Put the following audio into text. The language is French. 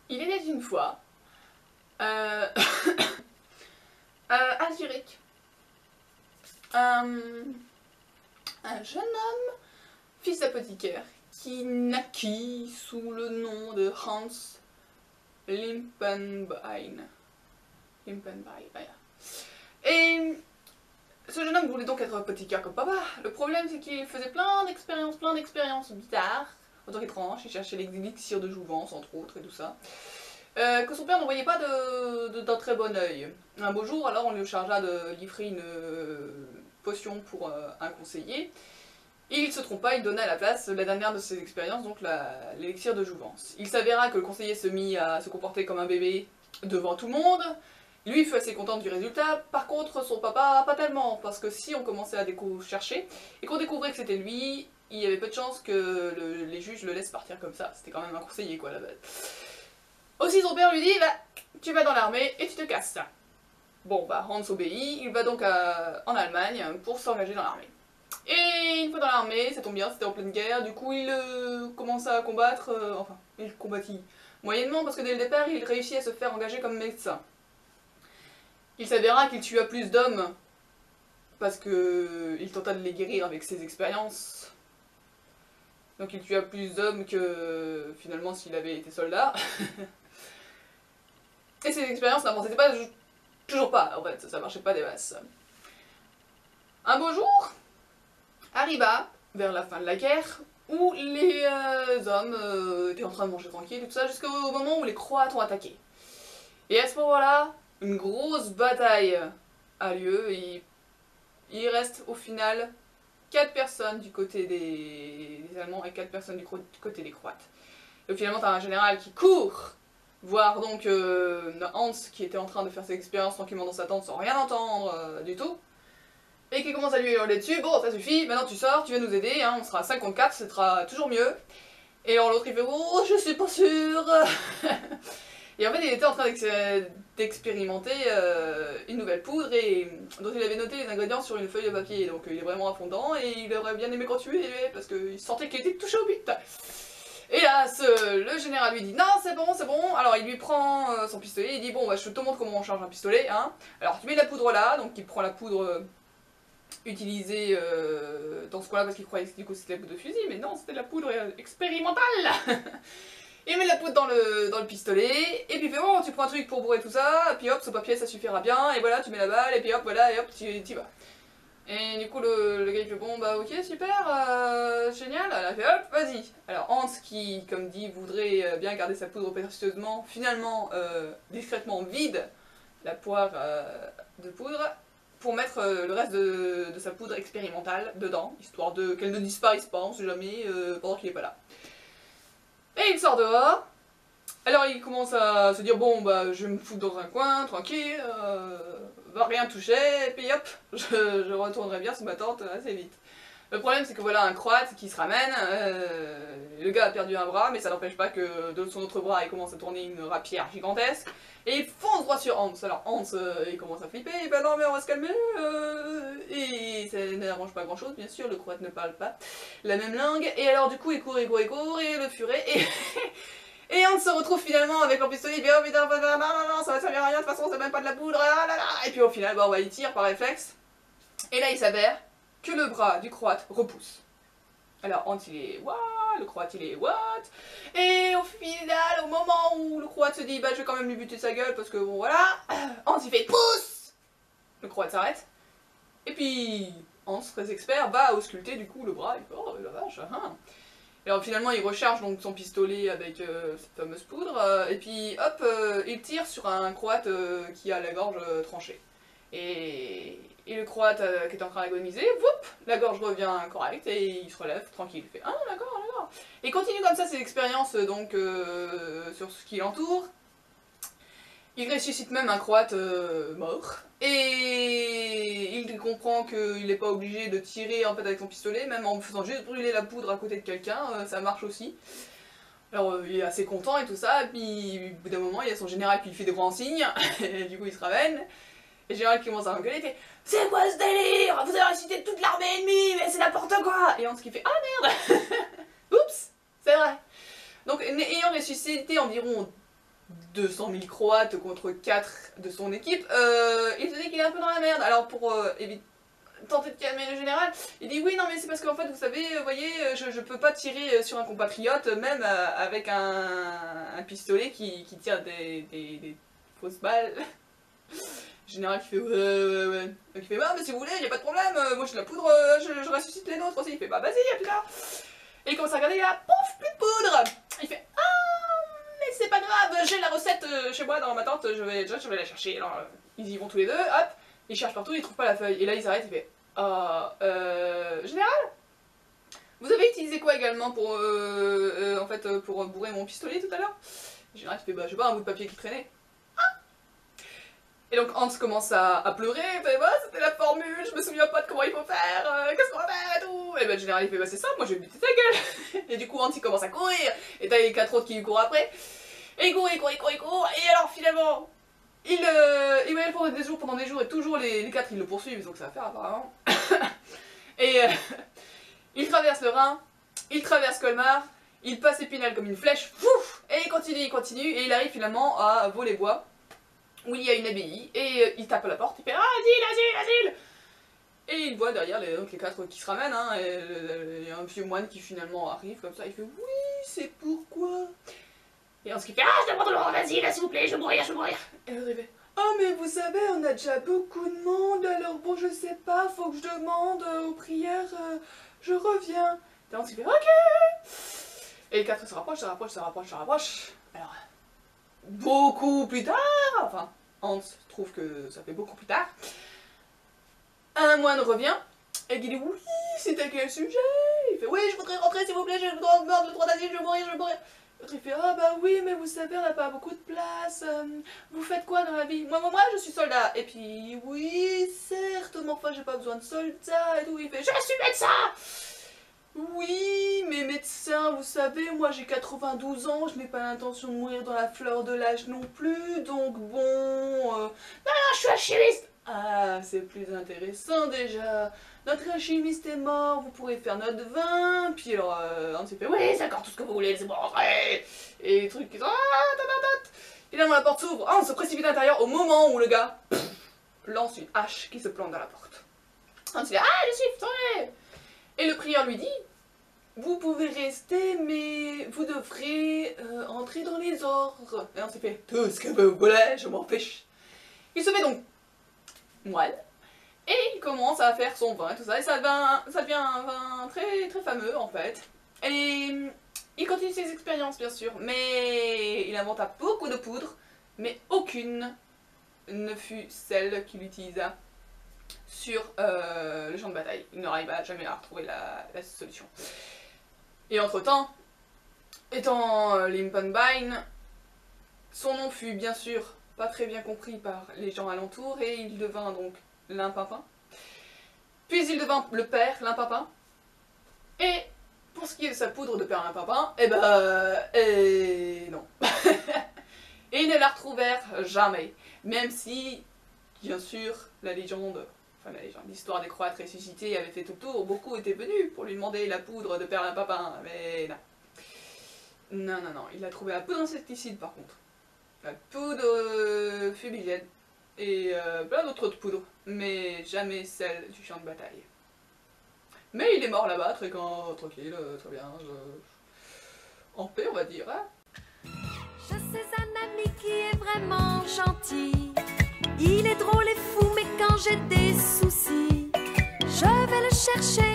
Il était une fois à Zurich un jeune homme, fils d'apothicaire, qui naquit sous le nom de Hans Limpenbein. Voilà. Et ce jeune homme voulait donc être apothicaire comme papa. Le problème, c'est qu'il faisait plein d'expériences bizarres, en tant qu'étrange. Il cherchait l'élixir de jouvence, entre autres, et tout ça. Que son père n'envoyait pas d'un très bon oeil. Un beau jour, alors, on lui chargea de livrer une potion pour un conseiller. Et il se trompa, il donna à la place la dernière de ses expériences, donc l'élixir de jouvence. Il s'avéra que le conseiller se mit à se comporter comme un bébé devant tout le monde. Lui fut assez content du résultat, par contre son papa pas tellement, parce que si on commençait à chercher, et qu'on découvrait que c'était lui, il y avait peu de chances que les juges le laissent partir comme ça. C'était quand même un conseiller quoi là-bas. Aussi son père lui dit, bah, tu vas dans l'armée et tu te casses. Bon bah Hans obéit, il va donc en Allemagne pour s'engager dans l'armée. Et une fois dans l'armée, ça tombe bien, c'était en pleine guerre, du coup il commença à combattre, enfin il combattit moyennement parce que dès le départ il réussit à se faire engager comme médecin. Il s'avéra qu'il tua plus d'hommes parce qu'il tenta de les guérir avec ses expériences. Donc il tua plus d'hommes que finalement s'il avait été soldat. Et ses expériences n'avançaient pas, toujours pas en fait, ça marchait pas des masses. Un beau jour arriva, vers la fin de la guerre, où les hommes étaient en train de manger tranquille et tout ça, jusqu'au moment où les Croates ont attaqué. Et à ce moment-là, une grosse bataille a lieu et il reste au final 4 personnes du côté des Allemands et 4 personnes du côté des Croates. Et finalement t'as un général qui court voir donc Hans qui était en train de faire ses expériences tranquillement dans sa tente sans rien entendre du tout. Et qui commence à lui hurler dessus, bon ça suffit, maintenant tu sors, tu viens nous aider, hein, on sera à 5 contre 4, ce sera toujours mieux. Et alors l'autre il fait, oh je suis pas sûr. Et en fait il était en train d'expérimenter une nouvelle poudre dont il avait noté les ingrédients sur une feuille de papier. Donc il est vraiment à fond dedans et il aurait bien aimé continuer parce qu'il sentait qu'il était touché au but. Et là le général lui dit non c'est bon, alors il lui prend son pistolet, il dit bon bah, je te montre comment on charge un pistolet. Hein. Alors tu mets la poudre là, donc il prend la poudre utilisée dans ce coin là parce qu'il croyait que du coup c'était la poudre de fusil, mais non c'était de la poudre expérimentale. Il met la poudre dans le pistolet, et puis il fait bon, tu prends un truc pour bourrer tout ça, et puis hop, ce papier ça suffira bien, et voilà, tu mets la balle, et puis hop, voilà, et hop, tu vas. Et du coup, le gars il fait bon, bah ok, super, génial, elle a fait hop, vas-y. Alors Hans, qui, comme dit, voudrait bien garder sa poudre précieusement, finalement, discrètement vide la poire de poudre, pour mettre le reste de sa poudre expérimentale dedans, histoire qu'elle ne disparaisse pas, on sait jamais, pendant qu'il est pas là. Et il sort dehors, alors il commence à se dire bon bah je vais me foutre dans un coin, tranquille, va rien toucher, et puis hop, je retournerai bien sous ma tente assez vite. Le problème c'est que voilà un croate qui se ramène, le gars a perdu un bras mais ça n'empêche pas que de son autre bras il commence à tourner une rapière gigantesque, et il fonce droit sur Hans. Alors Hans il commence à flipper, et ben non mais on va se calmer, et ça n'arrange pas grand chose bien sûr, le croate ne parle pas la même langue, et alors du coup il court, et le furet, et on se retrouve finalement avec leur pistolet, et puis oh putain, non, ça va servir à rien, de toute façon c'est même pas de la poudre, et puis au final, bon, il tire par réflexe, et là il s'avère que le bras du croate repousse. Alors Hans il est what, le croate il est what, et au final, au moment où le croate se dit bah je vais quand même lui buter sa gueule parce que bon voilà, Hans il fait pousse, le croate s'arrête, et puis Hans, très expert, va ausculter du coup le bras, il fait oh la vache, Et alors finalement il recharge donc son pistolet avec cette fameuse poudre, et puis hop, il tire sur un croate qui a la gorge tranchée. Et le croate qui est en train d'agoniser, la gorge revient correcte et il se relève tranquille. Il fait ah d'accord, d'accord. Et il continue comme ça ses expériences donc sur ce qui l'entoure. Il ressuscite même un croate mort. Et il comprend qu'il n'est pas obligé de tirer en fait avec son pistolet, même en faisant juste brûler la poudre à côté de quelqu'un, ça marche aussi. Alors il est assez content et tout ça, et puis au bout d'un moment il y a son général qui lui fait des grands signes, et du coup il se ramène. Et le général qui commence à engueuler, il fait c'est quoi ce délire? Vous avez ressuscité toute l'armée ennemie, mais c'est n'importe quoi! Et Hans qui fait ah merde. Oups, c'est vrai. Donc ayant ressuscité environ 200 000 Croates contre 4 de son équipe, il se dit qu'il est un peu dans la merde. Alors pour tenter de calmer le général, il dit oui non mais c'est parce qu'en fait vous savez, vous voyez, je peux pas tirer sur un compatriote même avec un pistolet qui tire des fausses balles. Le général qui fait ouais. Donc il fait bah mais si vous voulez, y a pas de problème, moi j'ai de la poudre, je ressuscite les nôtres aussi. Il fait bah vas-y, à plus tard. Et il commence à regarder, il y a pouf, plus de poudre. Il fait ah mais c'est pas grave, j'ai la recette chez moi dans ma tente, je vais la chercher. Alors ils y vont tous les deux, hop, ils cherchent partout, ils trouvent pas la feuille. Et là ils s'arrêtent, il fait général, vous avez utilisé quoi également pour en fait pour bourrer mon pistolet tout à l'heure? Le général il fait bah je sais pas, un bout de papier qui traînait. Et donc Hans commence à pleurer, il fait bah c'était la formule, je me souviens pas de comment il faut faire, qu'est-ce qu'on va faire et tout. Et ben le général il fait bah c'est ça, moi je vais buter ta gueule. Et du coup Hans il commence à courir, et t'as les 4 autres qui lui courent après. Et il court, et alors finalement, il va y aller pendant des jours, et toujours les 4 ils le poursuivent, donc ça va faire apparemment. Et il traverse le Rhin, il traverse Colmar, il passe Épinal comme une flèche, fouf, et il continue, et il arrive finalement à Vaux-les-Bois, où il y a une abbaye, et il tape à la porte, il fait ah, asile. Et il voit derrière les 4 qui se ramènent, hein, et il y a un vieux moine qui finalement arrive comme ça, il fait oui, c'est pourquoi. Et ensuite il fait ah, je demande le droit d'asile, s'il vous plaît, je veux mourir. Et l'autre il fait oh mais vous savez, on a déjà beaucoup de monde, alors bon je sais pas, faut que je demande aux prières, je reviens. Et ensuite il fait ok. Et les 4 se rapprochent. Alors, beaucoup plus tard, enfin, Hans trouve que ça fait beaucoup plus tard, un moine revient et il dit oui, c'est à quel sujet? Il fait oui, je voudrais rentrer s'il vous plaît, j'ai le droit d'asile, je veux mourir. L'autre il fait ah bah oui, mais vous savez, on n'a pas beaucoup de place, vous faites quoi dans la vie? Moi je suis soldat. Et puis oui, certes, mais enfin j'ai pas besoin de soldats et tout. Il fait je suis médecin. Oui, mais médecin, vous savez, moi j'ai 92 ans, je n'ai pas l'intention de mourir dans la fleur de l'âge non plus, donc bon... Non, je suis alchimiste. Ah, c'est plus intéressant déjà. Notre alchimiste est mort, vous pourrez faire notre vin. Puis alors, on s'est fait, oui, d'accord, tout ce que vous voulez, laissez-moi rentrer. Et les trucs qui sont... Finalement, la porte s'ouvre, on se précipite à l'intérieur au moment où le gars lance une hache qui se plante dans la porte. On se fait, ah, je suis tombé. Et le prieur lui dit, vous pouvez rester, mais vous devrez entrer dans les ordres. Et on s'est fait, tout ce que vous voulez, je m'en fiche. Il se fait donc moine, et il commence à faire son vin et tout ça, et ça devient un vin très très fameux en fait. Et il continue ses expériences bien sûr, mais il inventa beaucoup de poudres, mais aucune ne fut celle qu'il utilisa sur le champ de bataille. Il n'arriva jamais à retrouver la solution. Et entre temps, étant Limpenbein, son nom fut bien sûr pas très bien compris par les gens alentours et il devint donc Limpinpin. Puis il devint le père Limpinpin. Et pour ce qui est de sa poudre de père Limpinpin, non. Et ils ne la retrouvèrent jamais. Même si, bien sûr, l'histoire des Croates ressuscités avait fait tout le tour, beaucoup étaient venus pour lui demander la poudre de père Limpinpin, mais non. Non, il a trouvé la poudre insecticide par contre. La poudre fumigène et plein d'autres poudres, mais jamais celle du champ de bataille. Mais il est mort là-bas, tranquille, très bien, en paix on va dire. Hein. Je sais un ami qui est vraiment gentil. Il est drôle et fou, mais quand j'ai des soucis, je vais le chercher